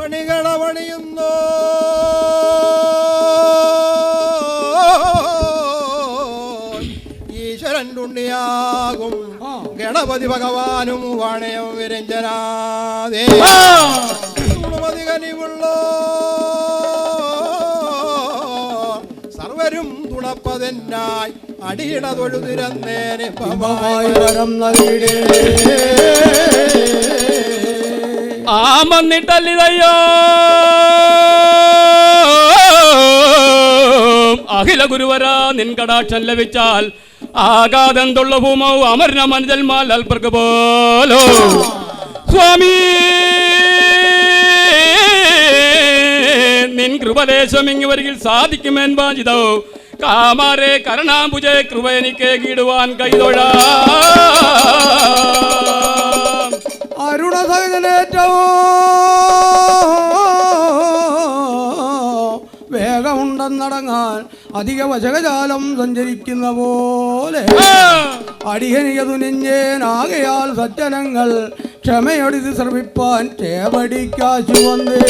മണികളവണിയുന്നു ഈശ്വരൻ ഉണ്ണിയാകും ഗണപതി ഭഗവാനും വാണയം വിരഞ്ജനാദേ തുളുമതി കനിവുള്ള സർവരും തുണപ്പതെന്നായി അടിയിട തൊഴുതിരന്നേനെ ആമന്നിട്ടല്ലിതയ്യോ അഖില ഗുരുവര നിൻ കടാക്ഷം ലഭിച്ചാൽ ആകാതെന്തുള്ള ഭൂമോ അമർന മനുജന്മാൽ അൽപർക്ക് പോലോ സ്വാമി നിൻ കൃപദേശം ഇങ്ങുവരികിൽ സാധിക്കുമെൻ വാഞ്ചിതോ കാമാരെ കരുണാംബുജെ കൃപ എനിക്ക് കീടുവാൻ കൈതൊഴ അരുണസഹിതനേറ്റവും വേഗമുണ്ടെന്നടങ്ങാൻ അധിക വശകജാലം സഞ്ചരിക്കുന്ന പോലെ അടിയനികതുനിഞ്ഞേനാകയാൽ സജ്ജനങ്ങൾ ക്ഷമയൊടിത് ശ്രമിപ്പാൻ ചേവടിക്കാശു വന്നേ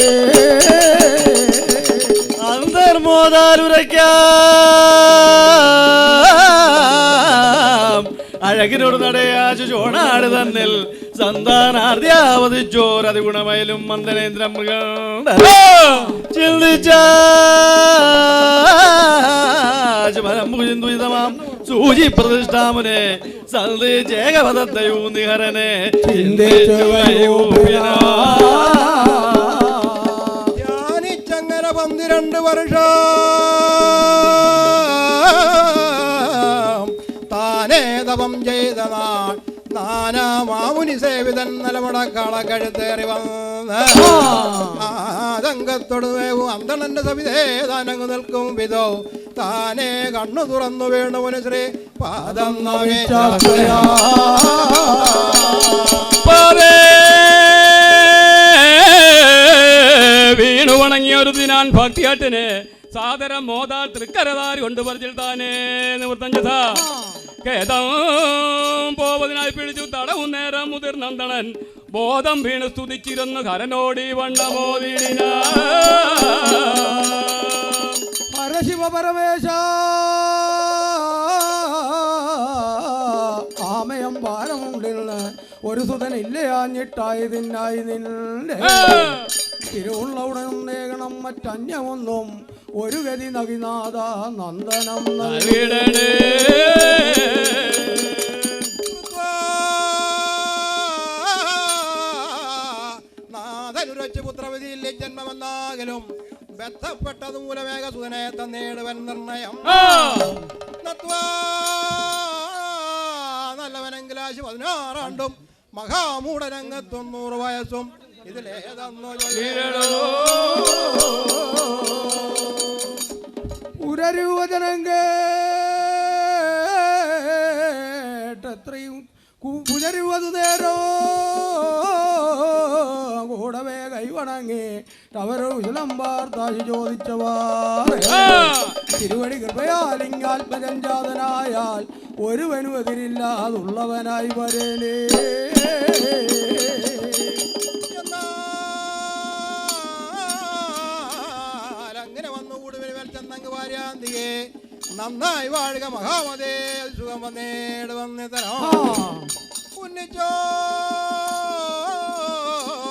അന്തർമോദാലുരയ്ക്കാം അഴകിനോട് നടയാച്ചു ചോണാട് തന്നിൽ സന്താനാർദ്യാവതിച്ചോരതി ഗുണമയിലും മന്ദനേന്ദ്ര മൃഗം ചിന്തിച്ചുതമാം സൂചി പ്രതിഷ്ഠാമുനെ സന്ധിജേകപദത്തയൂ നിഹരനെ ധ്യാനിച്ചങ്ങനെ 12 വർഷം താനേ തപം ചെയ്ത നാൾ നാനാ മാമുനി സേവിതൻ നിലമുടക്കള കഴുത്തേറി വന്ന് ആതങ്കത്തൊടുവേവും അന്തണന്റെ സവിധേതാനങ്ങു നിൽക്കും വിധോ താനേ കണ്ണു തുറന്നു വീണുവന് ശ്രീ പാദം വീണു വണങ്ങിയൊരു ദിനാൻ ഭക്തിയാട്ടിനെ സാദരം മോദാ തൃക്കരതാരി കൊണ്ട് പറഞ്ഞിൽ താനേ നിവൃത്തം ചെയ്താ കേതം പോവതിനായി പിടിച്ചു തടവും നേരം മുതിർന്നന്തണൻ ബോധം വീണ് സ്തുതിച്ചിരുന്നു ഹരനോടി വണ്ണമോദിന പരശിവ പരമേശ ആമയം ഭാരമുണ്ടിന്ന് ഒരു സുതനില്ലയാഞ്ഞിട്ടായതിനായി നിന്നെ തിരുവുള്ള ഉടനും നേകണം മറ്റന്യമൊന്നും ഒരു ഗതി നകിനാഥ നന്ദനം നൽകിടണേ നാഥനുരച്ച് പുത്രവിധിയില്ലേ ജന്മമെന്നാകലും ബന്ധപ്പെട്ടത് മൂലമേക സുതനെ തന്നേടുവൻ നിർണയം നല്ലവനെങ്കിലാശി 16 ആണ്ടും മഹാമൂടരംഗ 90 വയസ്സും ഇതിലേതന്നോ ഉരരൂപജനം കേട്ടത്രയും പുനരുവതു നേരോ കൂടവേ കൈവണങ്ങി അവരോ വിശലമ്പാർത്താശി ചോദിച്ചവാർ തിരുവടി കൃപയാലിംഗാത്മജാതനായാൽ ഒരുവനും എതിരില്ലാതുള്ളവനായി വരേനേ അങ്ങനെ വന്നുകൂടി വരുവൽ ചെന്നങ്ങ് വാര്യാന്തിയെ നന്നായി വാഴുക മഹാമതേ സുഖം വന്നേട് വന്ന് തരാം ഉന്നിച്ചോ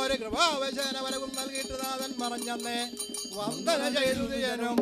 ഒരു കൃപാവശന വരവും നൽകിയിട്ട് നാഥൻ പറഞ്ഞന്നേ വന്ദന ചെയ്തു ജനം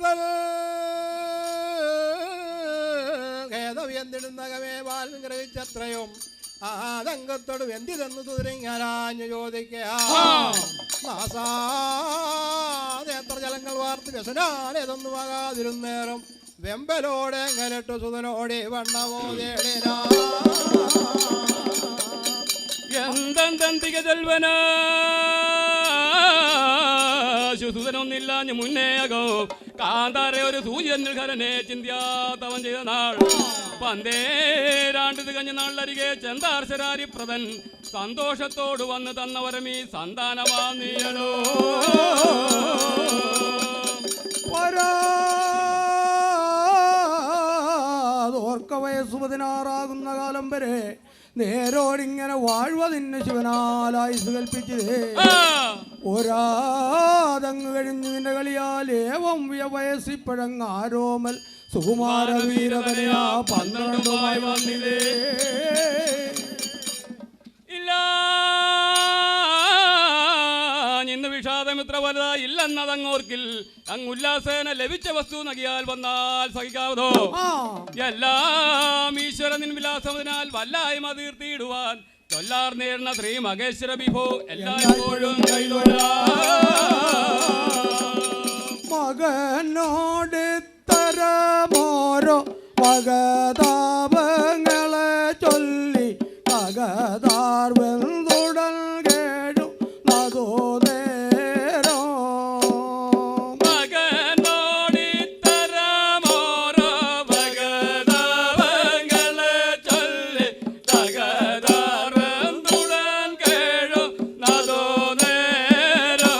കാതൽ ഖേദവ്യന്തിടുന്നകമേ ബാൽ ഗ്രഹിച്ചത്രയും ആതങ്കത്തോട് വെന്തിതെന്ന് തുതിരിങ്ങാഞ്ഞു ചോദിക്കാത്ര ജലങ്ങൾ വാർത്ത് വ്യസനാലേതൊന്നുമാകാതിരുന്നേരം വെമ്പലോടെ എങ്ങനെട്ടു സുതനോടെ വണ്ണമോ തേടിനാ എന്തെന്തിക ചെൽവന ശുസുതനൊന്നില്ലാഞ്ഞ് മുന്നേകോ കാന്താരെ ഒരു സൂര്യനിൽ ഖരനെ ചിന്തിയാത്തവൻ ചെയ്ത നാൾ പന്തേരാണ്ട് തികഞ്ഞ നാളരികെ ചെന്താർശരാരി പ്രദൻ സന്തോഷത്തോട് വന്ന് തന്നവരമീ സന്താനമാ നീയടോ ഓർക്ക വയസ്സു 16 കാലം വരെ നേരോടിങ്ങനെ വാഴ്വതിന് ശിവനാലായുസ് കൽപ്പിച്ചതേ ഒരാതങ്ങ് കഴിഞ്ഞു നിന്റെ കളിയാൽ ഏവം വയസ്സിപ്പഴങ്ങ് ആരോമൽ സുകുമാര വീരതനയാ 12 വന്നിതേ ഇല്ല ഇന്ന് വിഷാദമിത്ര വലുതായി ഇല്ലെന്നതങ്ങോർക്കിൽ അങ്ങുല്ലാസേന ലഭിച്ച വസ്തു നകിയാൽ വന്നാൽ സഹിക്കാവതോ എല്ലാം ഈശ്വര നിൻ വിലാസമതിനാൽ വല്ലായ്മ തീർത്തിയിടുവാൻ ചൊല്ലാർ നേർന്ന ശ്രീ മഹേശ്വര വിഭോ എല്ലായ്പ്പോഴും മകനോട് തരമോരോ വകതാപങ്ങളെ ചൊല്ലി അകതാർ വെന്തുടൽ കേഴു നദോ നേരോ മകനോടിത്തരമോരോ വകതാപങ്ങളെ ചൊല്ലി തകതാർ വെന്തുടൽ കേഴു നദോ നേരോ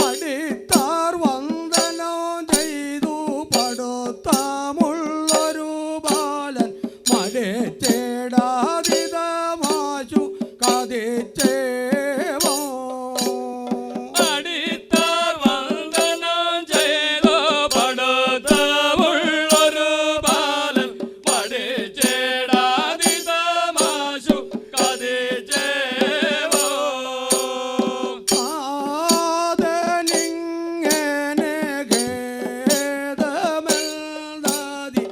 അടിത്താർ വന്ദനോ ചെയ്തു പടുത്താമുള്ളൊരു ബാലൻ മടിച്ചേടാതിതമാശു കതിച്ചേവോ അടിത്താർ വന്ദനം ചെയ്തു പടുത്തമുള്ളൊരു ബാലൻ മടിച്ചേടാതിതമാശു കതിച്ചേവോ ആദനിങ്ങനെ ഖേദമെൽതാതി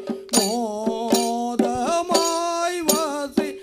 മോദമായി വസിച്ചിടുവാൻ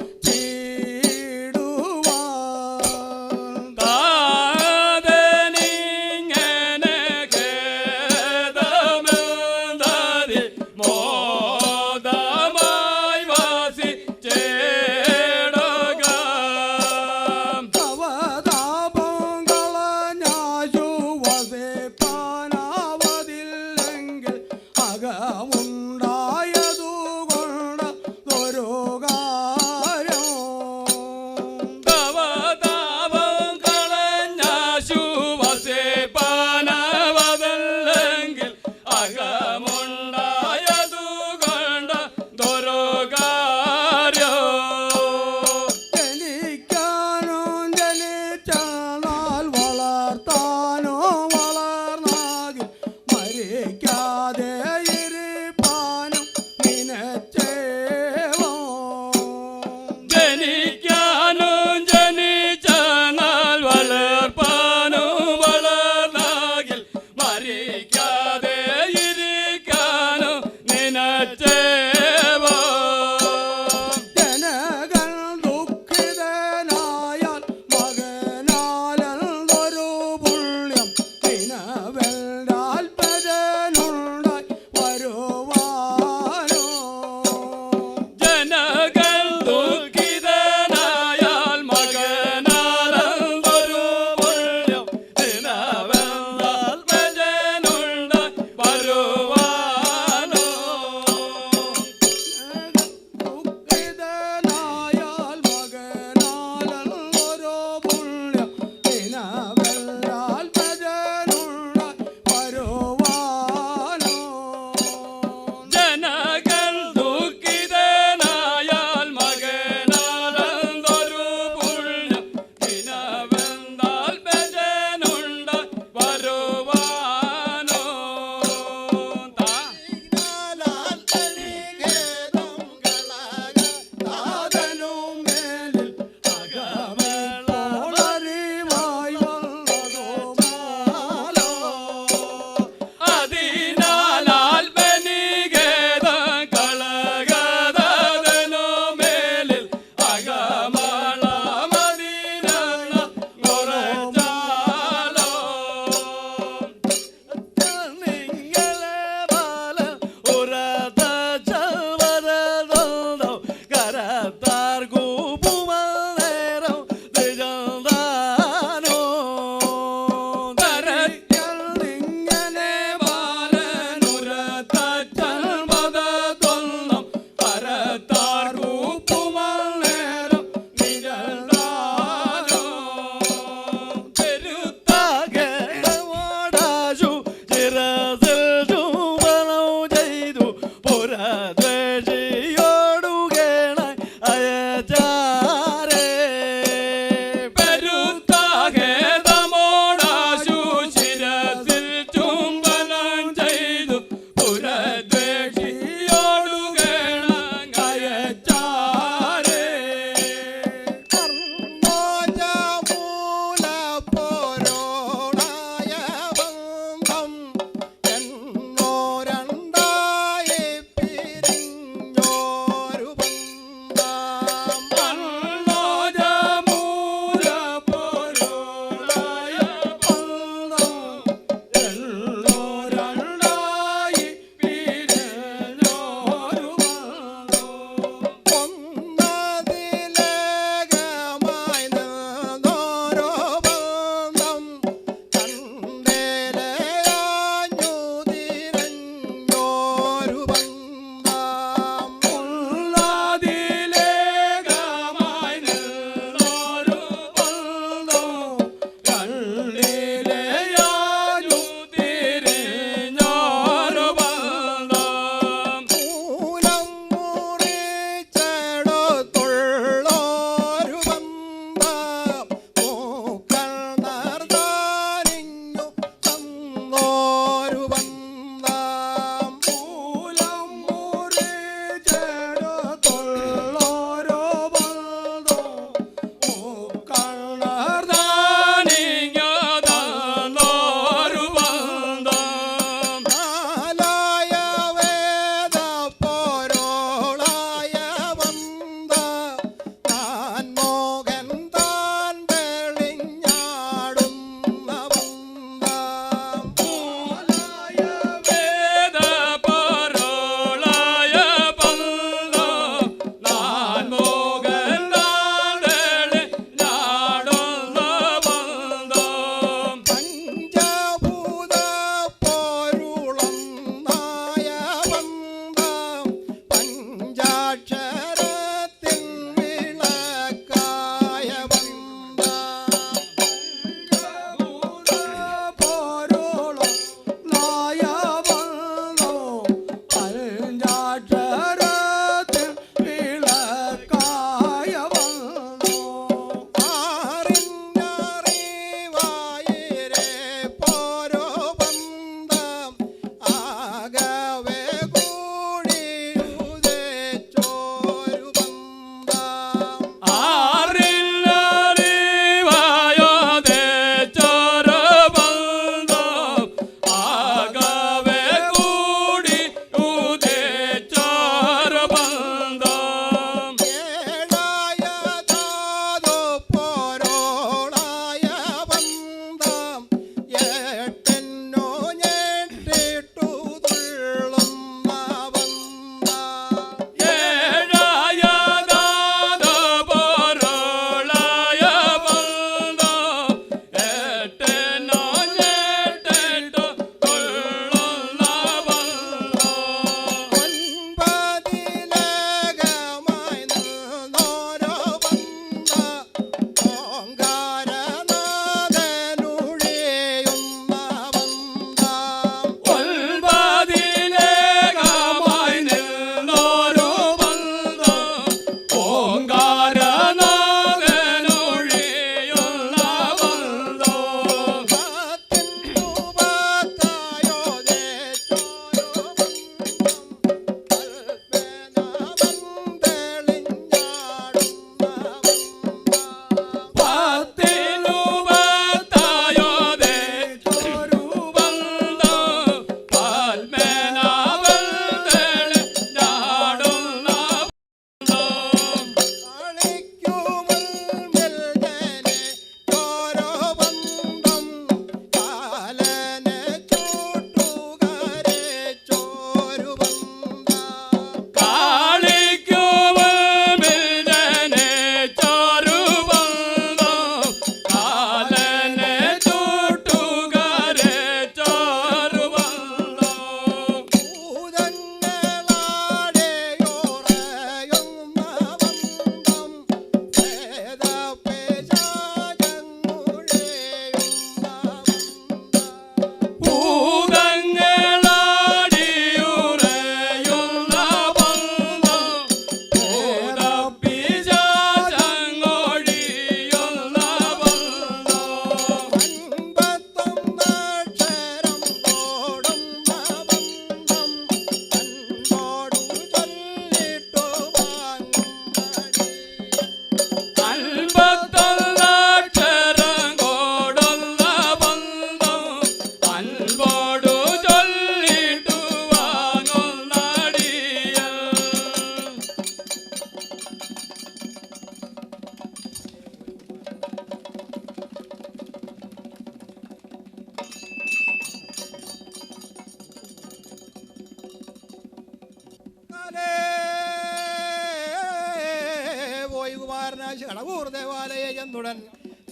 സന്യാസി കടവൂർ ദേവാലയ ചെന്നുടൻ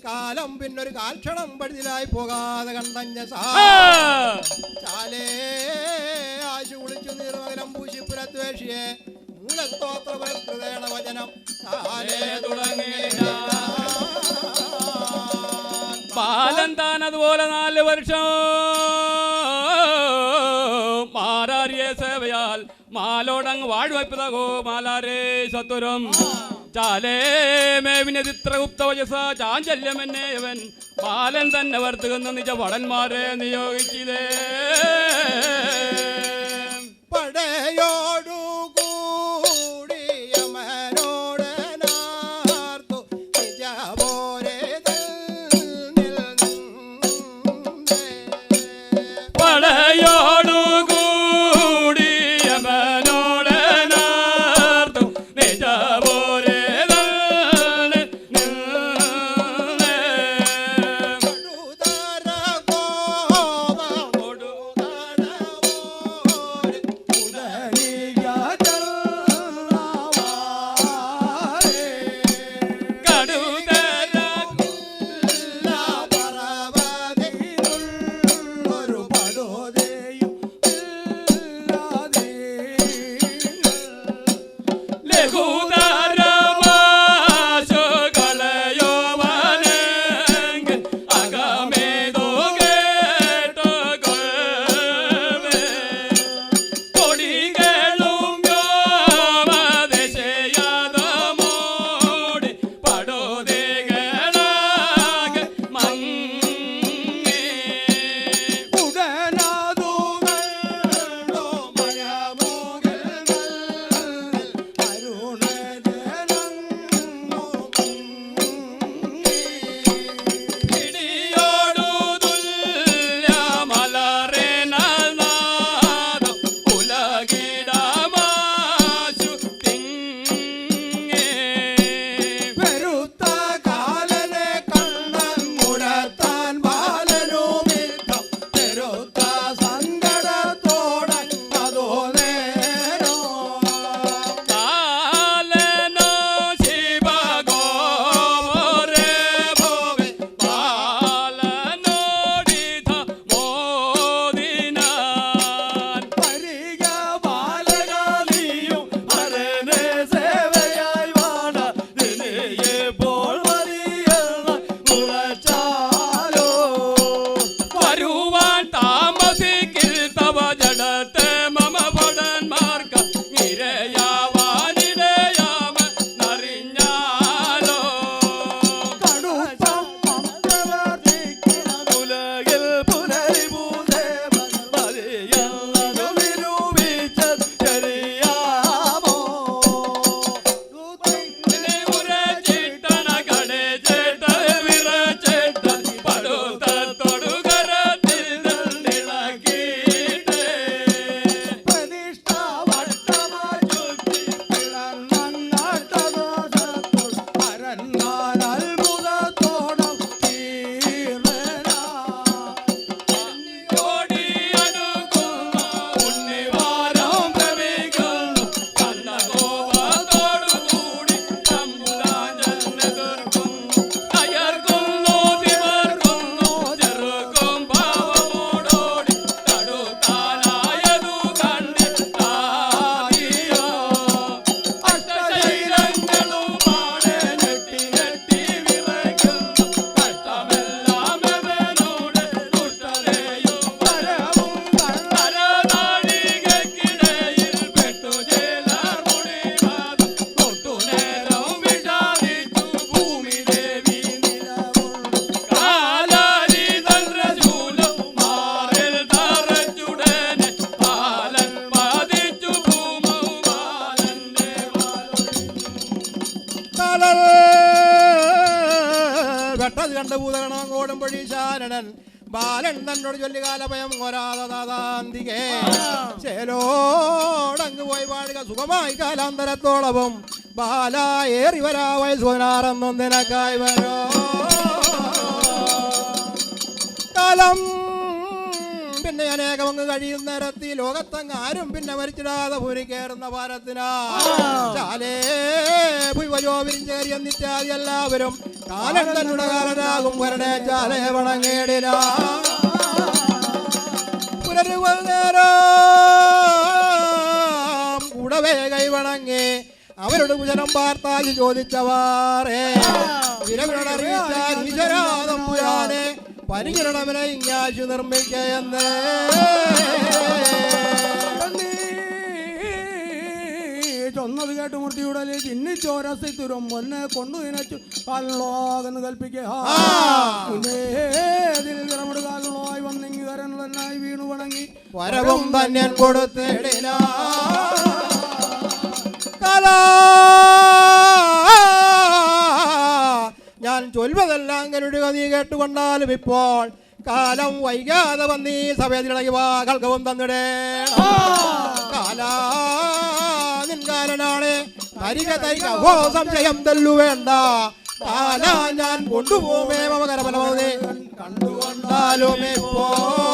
കാലം പിന്നൊരു കാൽക്ഷണം പഴുതിലായി പോകാതെ കണ്ടഞ്ഞ ചാലേ ആശു കുളിച്ചു നീർമകലം പൂശിപ്പുരദ്വേഷിയെ മൂലസ്തോത്ര പുരസ്കൃതേണ വചനം കാലേ ബാലൻ താൻ അതുപോലെ 4 വർഷം മാരാരിയ സേവയാൽ മാലോടങ്ങ് വാഴ്വയ്പ്പതകോ മാലാരേ സത്വരം ചാലേ മേവിനെ ചിത്രഗുപ്ത വചസ ചാഞ്ചല്യമെന്നെ അവൻ ബാലൻ തന്നെ വർത്തുകുന്ന നിജ വടന്മാരെ നിയോഗിച്ചതേ പടയോടു വെട്ടത് കണ്ട ഭൂതഗണോടും പൊഴി ശാരണൻ ബാലൻ തന്നോട് ചൊല്ലികാലഭയം ഒരാതാന്തികേ ചേലോടങ്ങ് പോയി പാടുക സുഖമായി കാലാന്തരത്തോളവും ബാല ഏറി വരാ വയസ്സുനാറെന്നും നിനക്കായി വരോ കാലം പിന്നെ കാലേകമങ്ങ് കഴിയുന്നേരത്തി ലോകത്തങ്ങ് ആരും പിന്നെ മരിച്ചിടാതെ ഭൂരി കയറുന്ന ഭാരത്തിനാ ചാലേ ഭുവജോ വിരിഞ്ചേരി എന്നിത്യാദി എല്ലാവരും കാലം തന്നുടെ കാലനാകും വരണേ ചാലേ വണങ്ങേടിനാ പുനരുവൽ നേരം കൂടവേ കൈവണങ്ങി അവരുടെ കുശലം പാർത്താജ് ചോദിച്ചവാറേ വിരവിനറിയിച്ചാരാതമ്പുരാനെ പരിചരണവനെ ഇങ്ങാശു നിർമ്മിക്കയെന്ന് ചൊന്നത് കേട്ട് മുർത്തിയുടലെ ചിന്നിച്ചോരസിത്തുരും പൊന്നെ കൊണ്ടു നിനച്ചു കാലിലോകെന്ന് കൽപ്പിക്കുമുട് കാലിലോയി വന്നെങ്കി കരനായി വീണു വണങ്ങി വരവും തന്നെ കൊടുത്തേടിനാ ഞാൻ ചൊൽവതെല്ലാം കരുടുക നീ കേട്ടുകൊണ്ടാലും ഇപ്പോൾ കാലം വൈകാതെ വന്നീ സഭയത്തിളകി വാകൾക്കവും തന്നിടേ കാലാ നിൻകാരനാണ് തരിക തരിക ഓ സംശയം തല്ലു വേണ്ട കാലാ ഞാൻ കൊണ്ടുപോമേ മമകരഫലമേ കണ്ടുകൊണ്ടാലും ഇപ്പോൾ